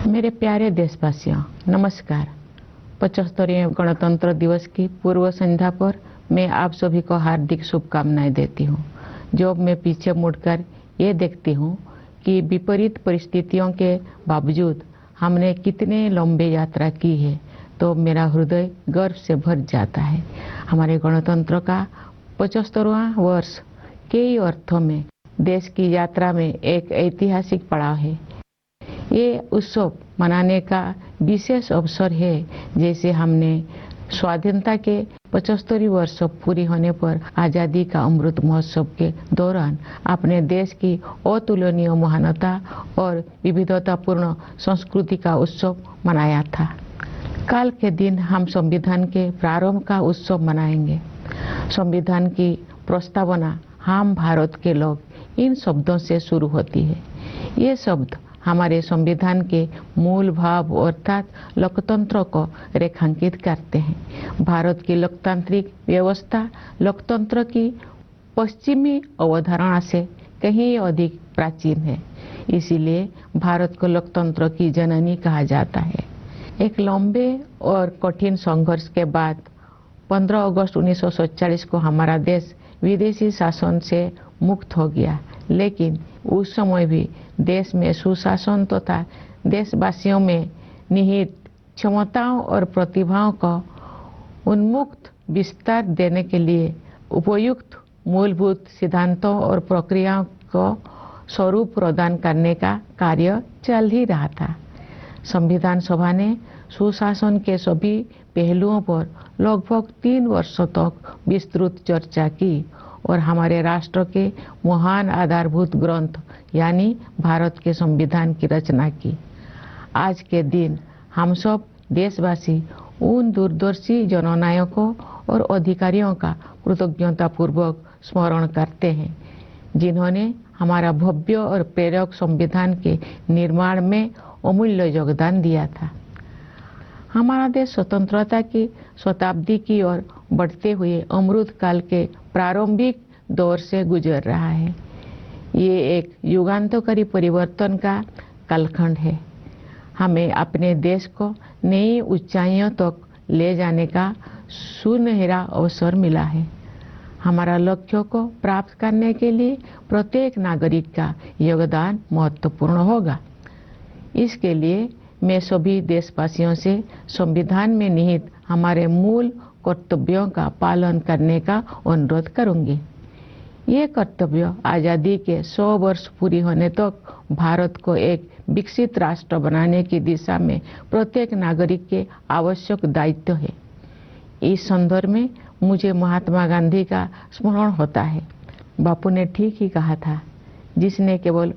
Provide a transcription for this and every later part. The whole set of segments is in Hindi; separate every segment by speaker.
Speaker 1: मेरे प्यारे देशवासियों, नमस्कार। 75वें गणतंत्र दिवस की पूर्व संध्या पर मैं आप सभी को हार्दिक शुभकामनाएं देती हूँ। जब मैं पीछे मुड़कर ये देखती हूँ कि विपरीत परिस्थितियों के बावजूद हमने कितने लंबे यात्रा की है, तो मेरा हृदय गर्व से भर जाता है। हमारे गणतंत्र का 75वां वर्ष कई अर्थों में देश की यात्रा में एक ऐतिहासिक पड़ाव है। ये उत्सव मनाने का विशेष अवसर है, जैसे हमने स्वाधीनता के 75 वर्ष पूरी होने पर आज़ादी का अमृत महोत्सव के दौरान अपने देश की अतुलनीय महानता और विविधतापूर्ण संस्कृति का उत्सव मनाया था। कल के दिन हम संविधान के प्रारंभ का उत्सव मनाएंगे। संविधान की प्रस्तावना हम भारत के लोग इन शब्दों से शुरू होती है। ये शब्द हमारे संविधान के मूल भाव अर्थात लोकतंत्र को रेखांकित करते हैं। भारत की लोकतांत्रिक व्यवस्था लोकतंत्र की पश्चिमी अवधारणा से कहीं अधिक प्राचीन है, इसीलिए भारत को लोकतंत्र की जननी कहा जाता है। एक लंबे और कठिन संघर्ष के बाद 15 अगस्त 1947 को हमारा देश विदेशी शासन से मुक्त हो गया, लेकिन उस समय भी देश में सुशासन तथा देशवासियों में निहित क्षमताओं और प्रतिभाओं को उन्मुक्त विस्तार देने के लिए उपयुक्त मूलभूत सिद्धांतों और प्रक्रियाओं को स्वरूप प्रदान करने का कार्य चल ही रहा था। संविधान सभा ने सुशासन के सभी पहलुओं पर लगभग 3 वर्षों तक विस्तृत चर्चा की और हमारे राष्ट्र के महान आधारभूत ग्रंथ यानी भारत के संविधान की रचना की। आज के दिन हम सब देशवासी उन दूरदर्शी जननायकों और अधिकारियों का कृतज्ञतापूर्वक स्मरण करते हैं, जिन्होंने हमारा भव्य और प्रेरक संविधान के निर्माण में अमूल्य योगदान दिया था। हमारा देश स्वतंत्रता की शताब्दी की ओर बढ़ते हुए अमृत काल के प्रारंभिक दौर से गुजर रहा है। ये एक युगांतकारी परिवर्तन का कालखंड है। हमें अपने देश को नई ऊंचाइयों तक ले जाने का सुनहरा अवसर मिला है। हमारा लक्ष्यों को प्राप्त करने के लिए प्रत्येक नागरिक का योगदान महत्वपूर्ण होगा। इसके लिए मैं सभी देशवासियों से संविधान में निहित हमारे मूल कर्तव्यों का पालन करने का अनुरोध करूंगी। ये कर्तव्य आज़ादी के 100 वर्ष पूरी होने तक भारत को एक विकसित राष्ट्र बनाने की दिशा में प्रत्येक नागरिक के आवश्यक दायित्व है। इस संदर्भ में मुझे महात्मा गांधी का स्मरण होता है। बापू ने ठीक ही कहा था, जिसने केवल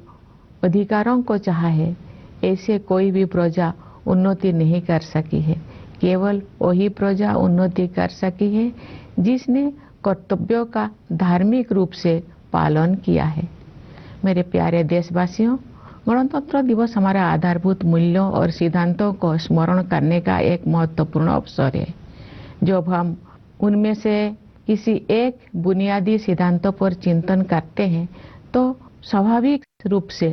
Speaker 1: अधिकारों को चाहा है, ऐसे कोई भी प्रजा उन्नति नहीं कर सकी है। केवल वही प्रजा उन्नति कर सकी है जिसने कर्तव्यों का धार्मिक रूप से पालन किया है। मेरे प्यारे देशवासियों, गणतंत्र दिवस हमारा आधारभूत मूल्यों और सिद्धांतों को स्मरण करने का एक महत्वपूर्ण अवसर है। जब हम उनमें से किसी एक बुनियादी सिद्धांतों पर चिंतन करते हैं, तो स्वाभाविक रूप से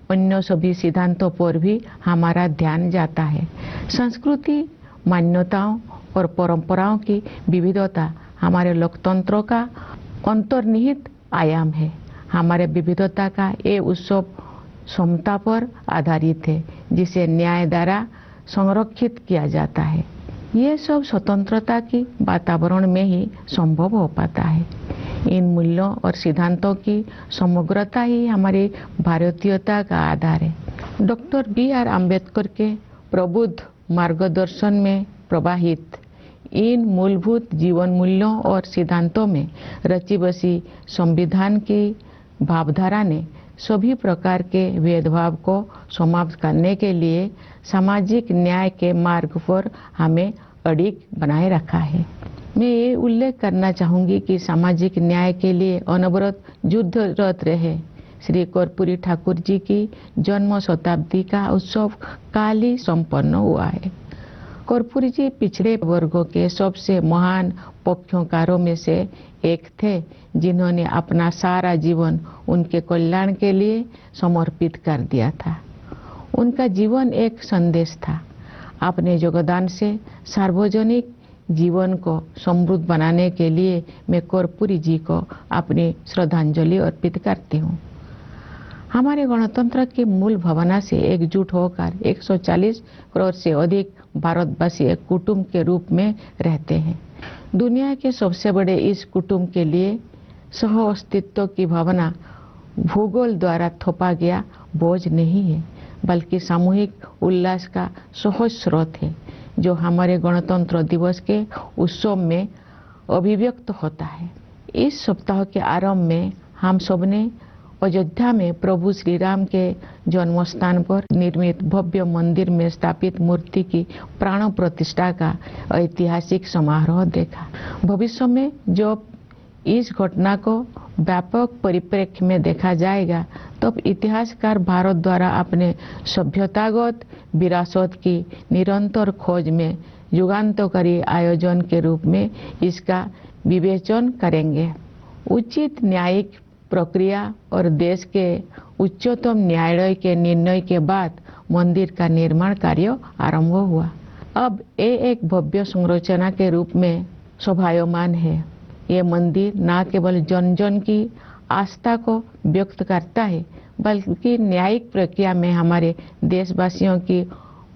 Speaker 1: अन्य सभी सिद्धांतों पर भी हमारा ध्यान जाता है। संस्कृति, मान्यताओं और परंपराओं की विविधता हमारे लोकतंत्र का अंतर्निहित आयाम है। हमारे विविधता का ये उत्सव समता पर आधारित है, जिसे न्याय द्वारा संरक्षित किया जाता है। ये सब स्वतंत्रता की वातावरण में ही संभव हो पाता है। इन मूल्यों और सिद्धांतों की समग्रता ही हमारी भारतीयता का आधार है। Doctor B R. अम्बेडकर के प्रबुद्ध मार्गदर्शन में प्रवाहित इन मूलभूत जीवन मूल्यों और सिद्धांतों में रची बसी संविधान की भावधारा ने सभी प्रकार के भेदभाव को समाप्त करने के लिए सामाजिक न्याय के मार्ग पर हमें अडिग बनाए रखा है। मैं ये उल्लेख करना चाहूँगी कि सामाजिक न्याय के लिए अनवरत युद्धरत रहे श्री कर्पूरी ठाकुर जी की जन्म शताब्दी का उत्सव काल ही संपन्न हुआ है। कर्पूरी जी पिछड़े वर्गों के सबसे महान पक्षकारों में से एक थे, जिन्होंने अपना सारा जीवन उनके कल्याण के लिए समर्पित कर दिया था। उनका जीवन एक संदेश था। अपने योगदान से सार्वजनिक जीवन को समृद्ध बनाने के लिए मैं कर्पूरी जी को अपनी श्रद्धांजलि अर्पित करती हूँ। हमारे गणतंत्र की मूल भावना से एकजुट होकर 140 करोड़ से अधिक भारतवासी एक कुटुंब के रूप में रहते हैं। दुनिया के सबसे बड़े इस कुटुंब के लिए सह अस्तित्व की भावना भूगोल द्वारा थोपा गया बोझ नहीं है, बल्कि सामूहिक उल्लास का सहज स्रोत है, जो हमारे गणतंत्र दिवस के उत्सव में अभिव्यक्त होता है। इस सप्ताह के आरंभ में हम सबने अयोध्या में प्रभु श्री राम के जन्म स्थान पर निर्मित भव्य मंदिर में स्थापित मूर्ति की प्राण प्रतिष्ठा का ऐतिहासिक समारोह देखा। भविष्य में जब इस घटना को व्यापक परिप्रेक्ष्य में देखा जाएगा, तब इतिहासकार भारत द्वारा अपने सभ्यतागत विरासत की निरंतर खोज में युगांतकारी आयोजन के रूप में इसका विवेचन करेंगे। उचित न्यायिक प्रक्रिया और देश के उच्चतम न्यायालय के निर्णय के बाद मंदिर का निर्माण कार्य आरंभ हुआ। अब ये एक भव्य संरचना के रूप में शोभायमान है। ये मंदिर न केवल जन जन की आस्था को व्यक्त करता है, बल्कि न्यायिक प्रक्रिया में हमारे देशवासियों की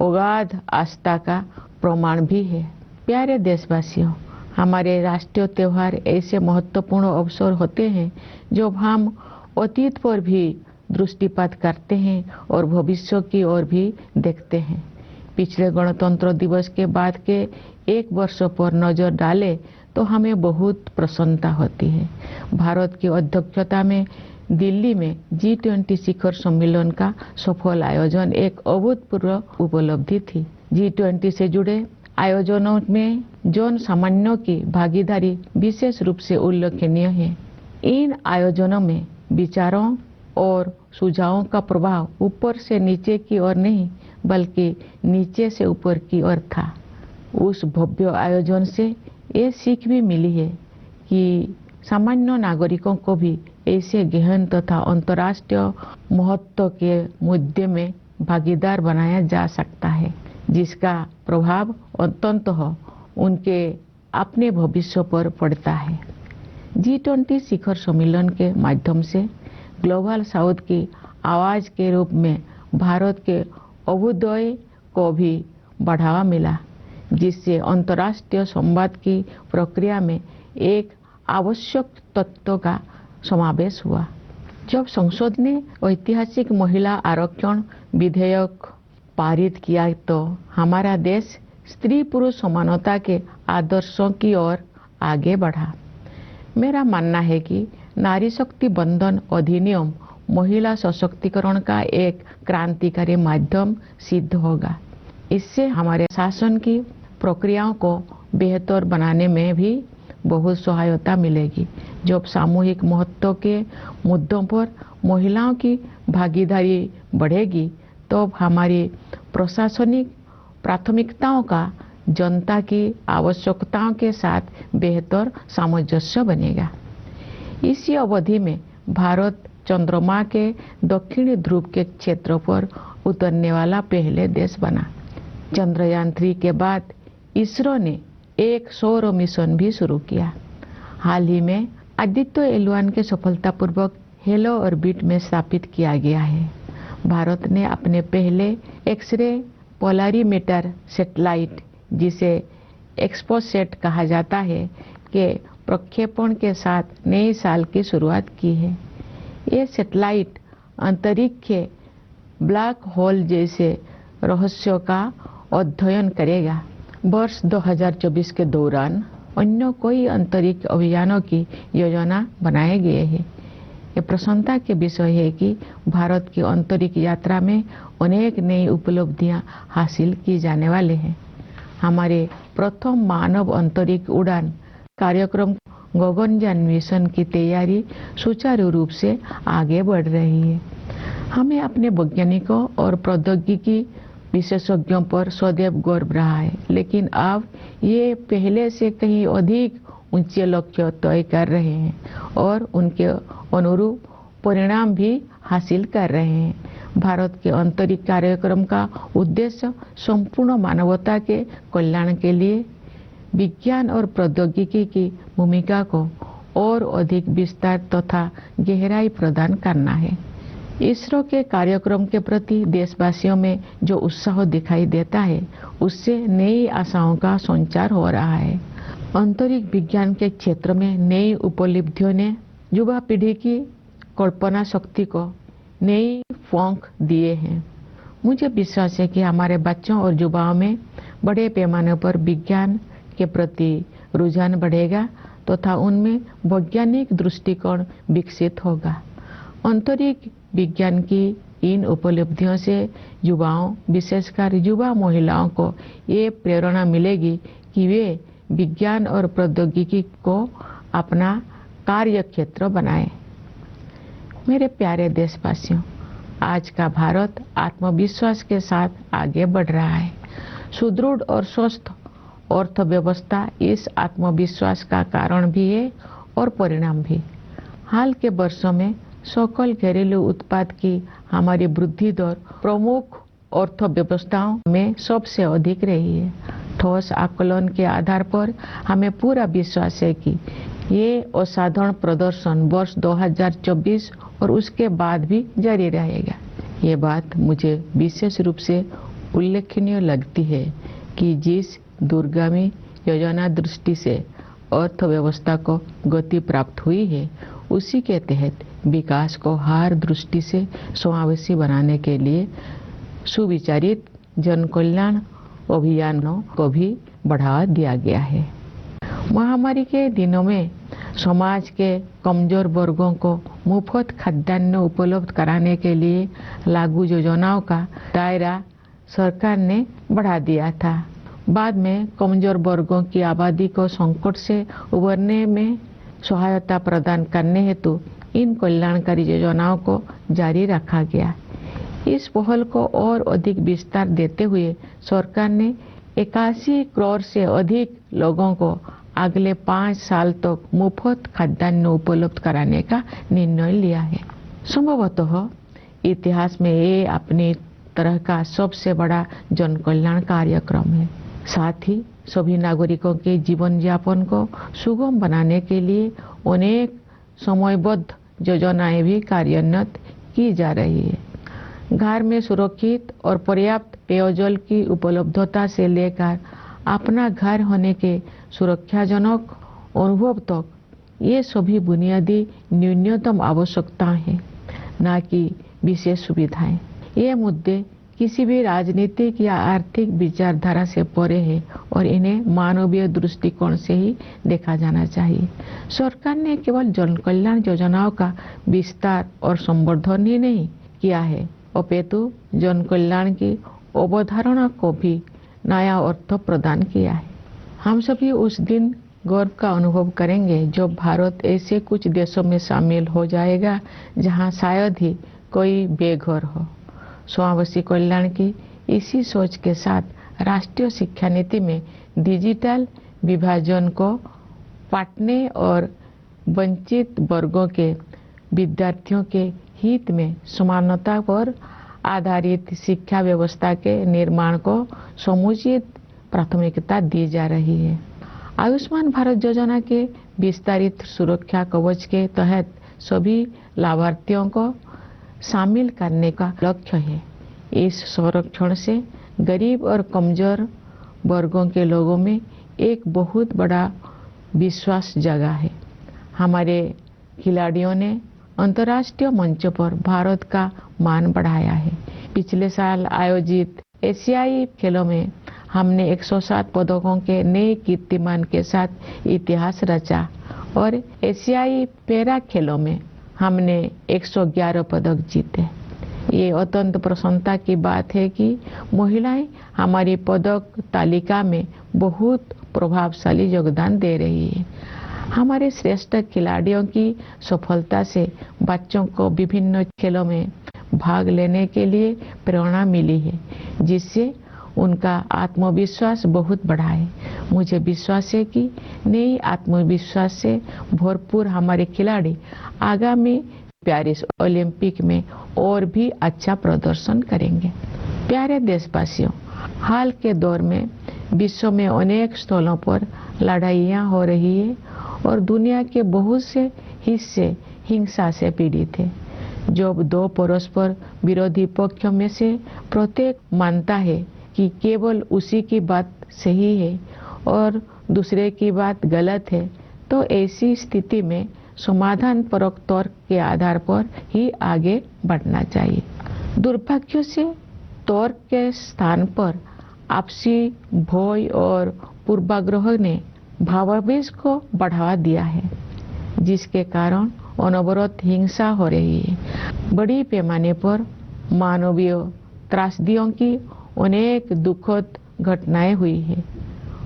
Speaker 1: अगाध आस्था का प्रमाण भी है। प्यारे देशवासियों, हमारे राष्ट्रीय त्योहार ऐसे महत्वपूर्ण अवसर होते हैं जब हम अतीत पर भी दृष्टिपात करते हैं और भविष्य की ओर भी देखते हैं। पिछले गणतंत्र दिवस के बाद के एक वर्ष पर नजर डालें तो हमें बहुत प्रसन्नता होती है। भारत की अध्यक्षता में दिल्ली में G20 शिखर सम्मेलन का सफल आयोजन एक अभूतपूर्व उपलब्धि थी। G20 से जुड़े आयोजनों में जन सामान्यों की भागीदारी विशेष रूप से उल्लेखनीय है। इन आयोजनों में विचारों और सुझावों का प्रभाव ऊपर से नीचे की ओर नहीं, बल्कि नीचे से ऊपर की ओर था। उस भव्य आयोजन से ये सीख भी मिली है कि सामान्य नागरिकों को भी ऐसे गहन तथा अंतर्राष्ट्रीय महत्व के मुद्दे में भागीदार बनाया जा सकता है, जिसका प्रभाव अंततः उनके अपने भविष्य पर पड़ता है। G20 शिखर सम्मेलन के माध्यम से ग्लोबल साउथ की आवाज के रूप में भारत के अभ्युदय को भी बढ़ावा मिला, जिससे अंतर्राष्ट्रीय संवाद की प्रक्रिया में एक आवश्यक तत्व का समावेश हुआ। जब संसद ने ऐतिहासिक महिला आरक्षण विधेयक पारित किया, तो हमारा देश स्त्री पुरुष समानता के आदर्शों की ओर आगे बढ़ा। मेरा मानना है कि नारी शक्ति बंधन अधिनियम महिला सशक्तिकरण का एक क्रांतिकारी माध्यम सिद्ध होगा। इससे हमारे शासन की प्रक्रियाओं को बेहतर बनाने में भी बहुत सहायता मिलेगी। जब सामूहिक महत्व के मुद्दों पर महिलाओं की भागीदारी बढ़ेगी, तो हमारी प्रशासनिक प्राथमिकताओं का जनता की आवश्यकताओं के साथ बेहतर सामंजस्य बनेगा। इसी अवधि में भारत चंद्रमा के दक्षिणी ध्रुव के क्षेत्र पर उतरने वाला पहले देश बना। चंद्रयान-3 के बाद इसरो ने एक सौर मिशन भी शुरू किया। हाल ही में आदित्य L1 के सफलतापूर्वक हेलो ऑर्बिट में स्थापित किया गया है। भारत ने अपने पहले एक्स-रे पोलरीमीटर सैटेलाइट, जिसे एक्सपोसेट कहा जाता है, के प्रक्षेपण के साथ नए साल की शुरुआत की है। ये सैटेलाइट अंतरिक्ष के ब्लैक होल जैसे रहस्यों का अध्ययन करेगा। वर्ष 2024 के दौरान अन्य कोई अंतरिक्ष अभियानों की योजना बनाए गए हैं। ये प्रसन्नता के विषय है कि भारत की अंतरिक्ष यात्रा में अनेक नई उपलब्धियां हासिल की जाने वाले हैं। हमारे प्रथम मानव अंतरिक्ष उड़ान कार्यक्रम गगनयान मिशन की तैयारी सुचारू रूप से आगे बढ़ रही है। हमें अपने वैज्ञानिकों और प्रौद्योगिकी विशेषज्ञों पर सदैव गर्व रहा है, लेकिन अब ये पहले से कहीं अधिक ऊंचे लक्ष्य तय कर रहे हैं और उनके अनुरूप परिणाम भी हासिल कर रहे हैं। भारत के अंतरिक्ष कार्यक्रम का उद्देश्य संपूर्ण मानवता के कल्याण के लिए विज्ञान और प्रौद्योगिकी की भूमिका को और अधिक विस्तार तथा गहराई प्रदान करना है। इसरो के कार्यक्रम के प्रति देशवासियों में जो उत्साह दिखाई देता है, उससे नई आशाओं का संचार हो रहा है। अंतरिक्ष विज्ञान के क्षेत्र में नई उपलब्धियों ने युवा पीढ़ी की कल्पना शक्ति को नई पंख दिए हैं। मुझे विश्वास है कि हमारे बच्चों और युवाओं में बड़े पैमाने पर विज्ञान के प्रति रुझान बढ़ेगा तथा उनमें वैज्ञानिक दृष्टिकोण विकसित होगा। अंतरिक्ष विज्ञान की इन उपलब्धियों से युवाओं, विशेषकर युवा महिलाओं को ये प्रेरणा मिलेगी कि वे विज्ञान और प्रौद्योगिकी को अपना कार्य क्षेत्र बनाएं। मेरे प्यारे देशवासियों, आज का भारत आत्मविश्वास के साथ आगे बढ़ रहा है। सुदृढ़ और स्वस्थ अर्थव्यवस्था इस आत्मविश्वास का कारण भी है और परिणाम भी। हाल के वर्षों में सकल घरेलू उत्पाद की हमारी वृद्धि दर प्रमुख अर्थव्यवस्थाओं में सबसे अधिक रही है। ठोस आकलन के आधार पर हमें पूरा विश्वास है कि ये असाधारण प्रदर्शन वर्ष 2024 और उसके बाद भी जारी रहेगा। ये बात मुझे विशेष रूप से उल्लेखनीय लगती है कि जिस दूरगामी योजना दृष्टि से अर्थव्यवस्था को गति प्राप्त हुई है, उसी के तहत विकास को हर दृष्टि से समावेशी बनाने के लिए सुविचारित जन कल्याण अभियानों को भी बढ़ावा दिया गया है। महामारी के दिनों में समाज के कमजोर वर्गों को मुफ्त खाद्यान्न उपलब्ध कराने के लिए लागू योजनाओं का दायरा सरकार ने बढ़ा दिया था। बाद में कमजोर वर्गों की आबादी को संकट से उबरने में सहायता प्रदान करने हेतु इन कल्याणकारी योजनाओं को जारी रखा गया। इस पहल को और अधिक विस्तार देते हुए सरकार ने 81 करोड़ से अधिक लोगों को अगले 5 साल तक मुफ्त खाद्यान्न उपलब्ध कराने का निर्णय लिया है। संभवतः इतिहास में ये अपनी तरह का सबसे बड़ा जन कल्याण कार्यक्रम है। साथ ही सभी नागरिकों के जीवन यापन को सुगम बनाने के लिए अनेक समयबद्ध योजनाएं भी कार्यान्वित की जा रही है। घर में सुरक्षित और पर्याप्त पेयजल की उपलब्धता से लेकर अपना घर होने के सुरक्षाजनक अनुभव तक, ये सभी बुनियादी न्यूनतम आवश्यकताएं हैं, न कि विशेष सुविधाएं। ये मुद्दे किसी भी राजनीतिक या आर्थिक विचारधारा से परे है और इन्हें मानवीय दृष्टिकोण से ही देखा जाना चाहिए। सरकार ने केवल जन कल्याण योजनाओं का विस्तार और संवर्धन ही नहीं किया है, अपितु जन कल्याण की अवधारणा को भी नया अर्थ प्रदान किया है। हम सभी उस दिन गर्व का अनुभव करेंगे जब भारत ऐसे कुछ देशों में शामिल हो जाएगा जहां शायद ही कोई बेघर हो। समावेशी कल्याण की इसी सोच के साथ राष्ट्रीय शिक्षा नीति में डिजिटल विभाजन को पाटने और वंचित वर्गों के विद्यार्थियों के हित में समानता पर आधारित शिक्षा व्यवस्था के निर्माण को समुचित प्राथमिकता दी जा रही है। आयुष्मान भारत योजना के विस्तारित सुरक्षा कवच के तहत सभी लाभार्थियों को शामिल करने का लक्ष्य है। इस संरक्षण से गरीब और कमजोर वर्गों के लोगों में एक बहुत बड़ा विश्वास जगा है। हमारे खिलाड़ियों ने अंतर्राष्ट्रीय मंच पर भारत का मान बढ़ाया है। पिछले साल आयोजित एशियाई खेलों में हमने 107 पदकों के नए कीर्तिमान के साथ इतिहास रचा और एशियाई पैरा खेलों में हमने 111 पदक जीते। ये अत्यंत प्रसन्नता की बात है कि महिलाएं हमारी पदक तालिका में बहुत प्रभावशाली योगदान दे रही है। हमारे श्रेष्ठ खिलाड़ियों की सफलता से बच्चों को विभिन्न खेलों में भाग लेने के लिए प्रेरणा मिली है, जिससे उनका आत्मविश्वास बहुत बढ़ा है। मुझे विश्वास है कि नई आत्मविश्वास से भरपूर हमारे खिलाड़ी आगामी पेरिस ओलंपिक में और भी अच्छा प्रदर्शन करेंगे। प्यारे देशवासियों, हाल के दौर में विश्व में अनेक स्थलों पर लड़ाइयाँ हो रही है और दुनिया के बहुत से हिस्से हिंसा से पीड़ित है। जब दो परस्पर विरोधी पक्षों में से प्रत्येक मानता है कि केवल उसी की बात सही है और दूसरे की बात गलत है, तो ऐसी स्थिति में समाधान परक तर्क के आधार पर ही आगे बढ़ना चाहिए। दुर्भाग्य से तर्क के स्थान पर आपसी भय और पूर्वाग्रह ने भावावेश को बढ़ावा दिया है, जिसके कारण अनवरत हिंसा हो रही है। बड़ी पैमाने पर मानवीय त्रासदियों की अनेक दुखद घटनाएं हुई है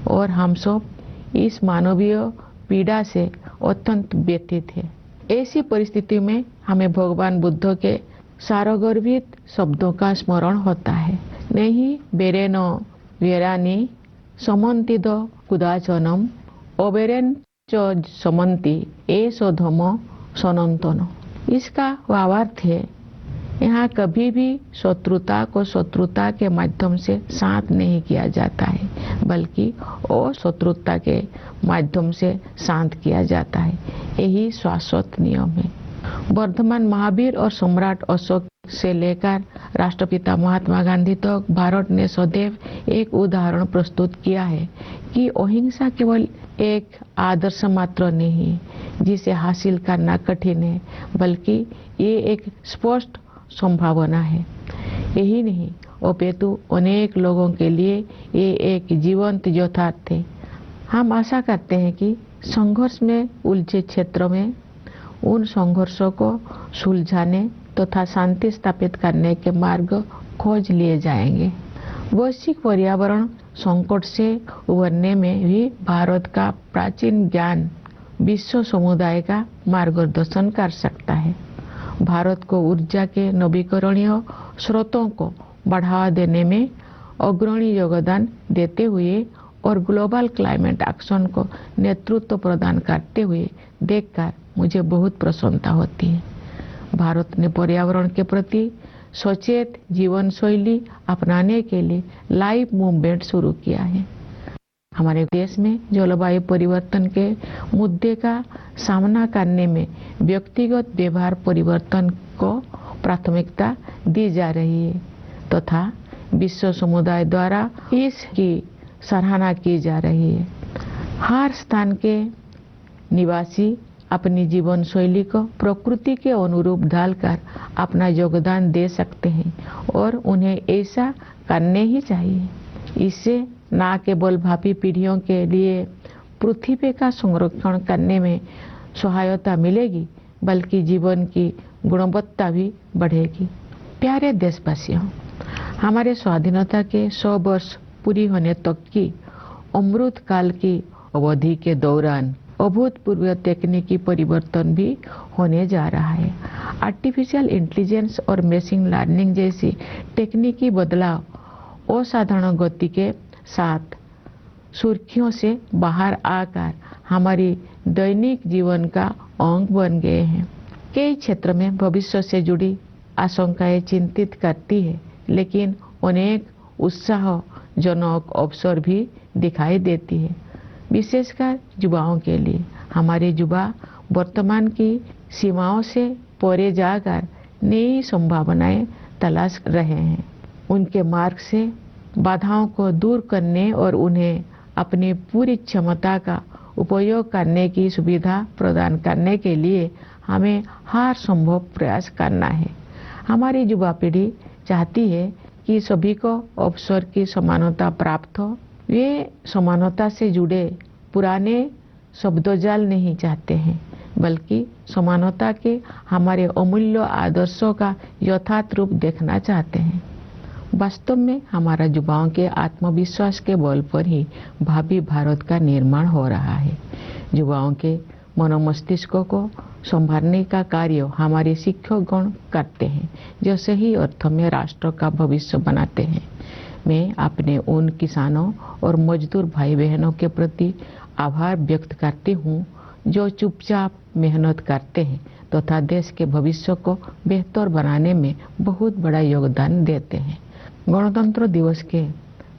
Speaker 1: और हम सब इस मानवीय पीड़ा से अत्यंत व्यथित है। ऐसी परिस्थिति में हमें भगवान बुद्ध के सारगर्भित शब्दों का स्मरण होता है। नहीं बेरेनो वेरानी समन्तिद कुदाचनम ओबेरेन च समन्ति एसो धम सनंतन। इसका भावार्थ है, यहाँ कभी भी शत्रुता को शत्रुता के माध्यम से शांत नहीं किया जाता है, बल्कि अशत्रुता के माध्यम से शांत किया जाता है। यही शाश्वत नियम है। वर्धमान महावीर और सम्राट अशोक से लेकर राष्ट्रपिता महात्मा गांधी तक भारत ने सदैव एक उदाहरण प्रस्तुत किया है कि अहिंसा केवल एक आदर्श मात्र नहीं जिसे हासिल करना कठिन है, बल्कि ये एक स्पष्ट संभावना है। यही नहीं, अपितु अनेक लोगों के लिए ये एक जीवंत यथार्थ है। हम आशा करते हैं कि संघर्ष में उलझे क्षेत्रों में उन संघर्षों को सुलझाने तथा शांति स्थापित करने के मार्ग खोज लिए जाएंगे। वैश्विक पर्यावरण संकट से उबरने में भी भारत का प्राचीन ज्ञान विश्व समुदाय का मार्गदर्शन कर सकता है। भारत को ऊर्जा के नवीकरणीय स्रोतों को बढ़ावा देने में अग्रणी योगदान देते हुए और ग्लोबल क्लाइमेट एक्शन को नेतृत्व प्रदान करते हुए देखकर मुझे बहुत प्रसन्नता होती है। भारत ने पर्यावरण के प्रति सचेत जीवन शैली अपनाने के लिए लाइव मूवमेंट शुरू किया है। हमारे देश में जलवायु परिवर्तन के मुद्दे का सामना करने में व्यक्तिगत व्यवहार परिवर्तन को प्राथमिकता दी जा रही है तथा विश्व समुदाय द्वारा इसकी सराहना की जा रही है। हर स्थान के निवासी अपनी जीवन शैली को प्रकृति के अनुरूप ढालकर अपना योगदान दे सकते हैं और उन्हें ऐसा करने ही चाहिए। इससे न केवल भावी पीढ़ियों के लिए पृथ्वी का संरक्षण करने में सहायता मिलेगी, बल्कि जीवन की गुणवत्ता भी बढ़ेगी। प्यारे देशवासियों, हमारे स्वाधीनता के 100 वर्ष पूरी होने तक की अमृत काल की अवधि के दौरान अभूतपूर्व तकनीकी परिवर्तन भी होने जा रहा है। आर्टिफिशियल इंटेलिजेंस और मशीन लर्निंग जैसी तकनीकी बदलाव असाधारण गति के साथ सुर्खियों से बाहर आकर हमारी दैनिक जीवन का अंग बन गए हैं। कई क्षेत्र में भविष्य से जुड़ी आशंकाएं चिंतित करती है, लेकिन अनेक उत्साहजनक अवसर भी दिखाई देती है, विशेषकर युवाओं के लिए। हमारे युवा वर्तमान की सीमाओं से परे जाकर नई संभावनाएं तलाश रहे हैं। उनके मार्ग से बाधाओं को दूर करने और उन्हें अपनी पूरी क्षमता का उपयोग करने की सुविधा प्रदान करने के लिए हमें हर संभव प्रयास करना है। हमारी युवा पीढ़ी चाहती है कि सभी को अवसर की समानता प्राप्त हो। वे समानता से जुड़े पुराने शब्दजाल नहीं चाहते हैं, बल्कि समानता के हमारे अमूल्य आदर्शों का यथार्थ रूप देखना चाहते हैं। वास्तव में हमारा युवाओं के आत्मविश्वास के बल पर ही भावी भारत का निर्माण हो रहा है। युवाओं के मनोमस्तिष्कों को संभालने का कार्य हमारे शिक्षकगण करते हैं, जो सही अर्थों में राष्ट्र का भविष्य बनाते हैं। मैं अपने उन किसानों और मजदूर भाई बहनों के प्रति आभार व्यक्त करती हूँ जो चुपचाप मेहनत करते हैं तथा देश के भविष्य को बेहतर बनाने में बहुत बड़ा योगदान देते हैं। गणतंत्र दिवस के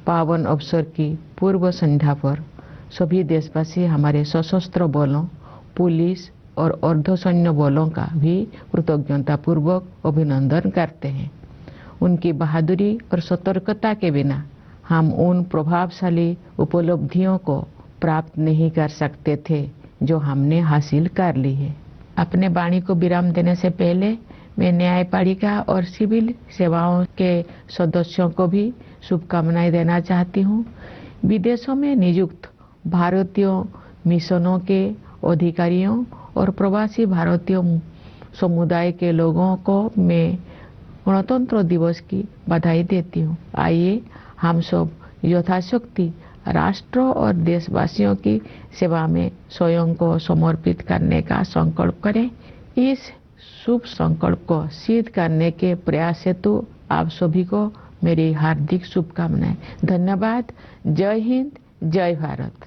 Speaker 1: पावन अवसर की पूर्व संध्या पर सभी देशवासी हमारे सशस्त्र बलों, पुलिस और अर्धसैन्य बलों का भी कृतज्ञता पूर्वक अभिनंदन करते हैं। उनकी बहादुरी और सतर्कता के बिना हम उन प्रभावशाली उपलब्धियों को प्राप्त नहीं कर सकते थे जो हमने हासिल कर ली है। अपने वाणी को विराम देने से पहले मैं न्यायपालिका और सिविल सेवाओं के सदस्यों को भी शुभकामनाएं देना चाहती हूँ। विदेशों में नियुक्त भारतीय मिशनों के अधिकारियों और प्रवासी भारतीय समुदाय के लोगों को मैं गणतंत्र दिवस की बधाई देती हूँ। आइए हम सब यथाशक्ति राष्ट्र और देशवासियों की सेवा में स्वयं को समर्पित करने का संकल्प करें। इस शुभ संकल्प को सिद्ध करने के प्रयास हेतु आप सभी को मेरी हार्दिक शुभकामनाएं। धन्यवाद। जय हिंद, जय भारत।